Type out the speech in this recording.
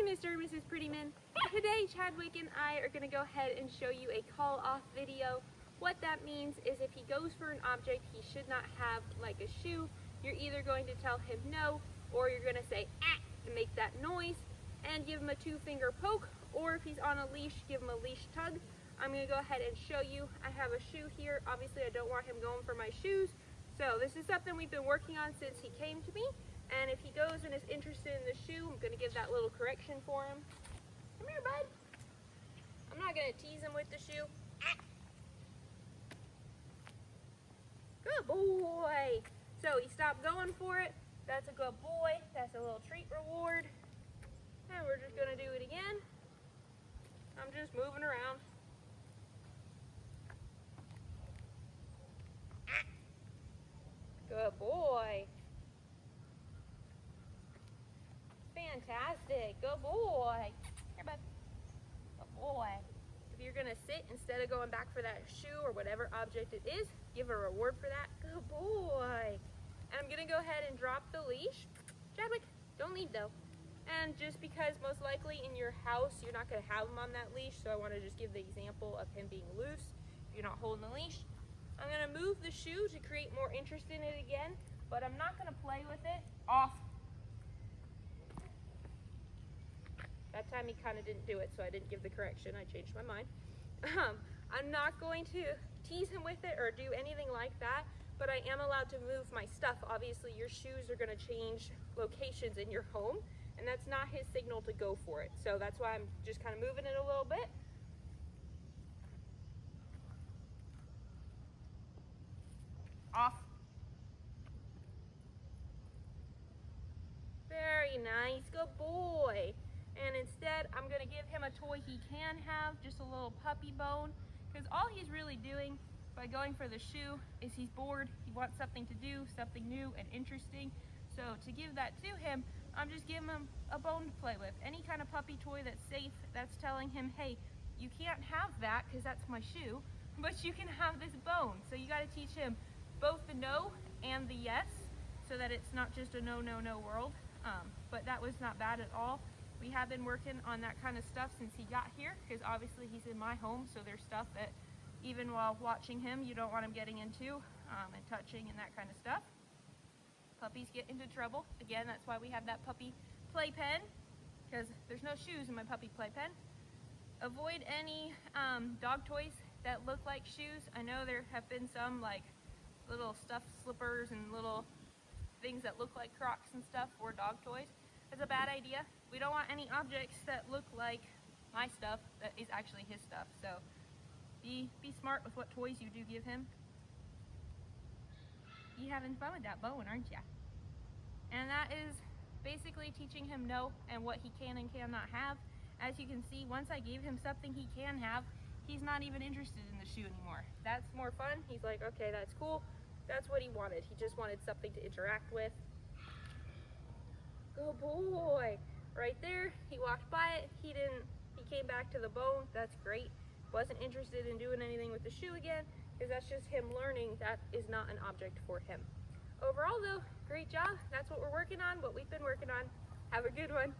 Mr. and Mrs. Prettyman. Today Chadwick and I are going to go ahead and show you a call off video. What that means is if he goes for an object he should not have, like a shoe, you're either going to tell him no, or you're going to say ah and make that noise and give him a 2-finger poke, or if he's on a leash, give him a leash tug. I'm going to go ahead and show you. I have a shoe here. Obviously I don't want him going for my shoes, so this is something we've been working on since he came to me. And if he goes and is interested in the shoe, I'm going to give that little correction for him. Come here, bud. I'm not going to tease him with the shoe. Ah. Good boy. So he stopped going for it. That's a good boy. That's a little treat reward. And we're just going to do it again. I'm just moving around. Ah. Good boy. Fantastic. Good boy. Here, bud. Good boy. If you're going to sit instead of going back for that shoe or whatever object it is, give a reward for that. Good boy. And I'm going to go ahead and drop the leash. Chadwick, don't leave though. And just because most likely in your house you're not going to have him on that leash, so I want to just give the example of him being loose if you're not holding the leash. I'm going to move the shoe to create more interest in it again, but I'm not going to play with it. Off. That time he kind of didn't do it, so I didn't give the correction. I changed my mind. I'm not going to tease him with it or do anything like that, but I am allowed to move my stuff. Obviously, your shoes are going to change locations in your home, and that's not his signal to go for it. So that's why I'm just kind of moving it a little bit. Off. Very nice. Good boy. And instead, I'm going to give him a toy he can have, just a little puppy bone, because all he's really doing by going for the shoe is he's bored. He wants something to do, something new and interesting. So to give that to him, I'm just giving him a bone to play with. Any kind of puppy toy that's safe, that's telling him, hey, you can't have that because that's my shoe, but you can have this bone. So you got to teach him both the no and the yes, so that it's not just a no, no, no world. But that was not bad at all. We have been working on that kind of stuff since he got here, because obviously he's in my home, so there's stuff that even while watching him you don't want him getting into and touching and that kind of stuff. Puppies get into trouble. Again, that's why we have that puppy playpen, because there's no shoes in my puppy playpen. Avoid any dog toys that look like shoes. I know there have been some like little stuffed slippers and little things that look like Crocs and stuff for dog toys. It's a bad idea. We don't want any objects that look like my stuff that is actually his stuff. So be smart with what toys you do give him. You having fun with that bone, aren't ya? And that is basically teaching him no and what he can and cannot have. As you can see, once I gave him something he can have, he's not even interested in the shoe anymore. That's more fun. He's like, okay, that's cool. That's what he wanted. He just wanted something to interact with. Good boy. Right there, he walked by it. He came back to the bone. That's great. Wasn't interested in doing anything with the shoe again, because that's just him learning that is not an object for him. Overall though, great job. That's what we're working on, what we've been working on. Have a good one.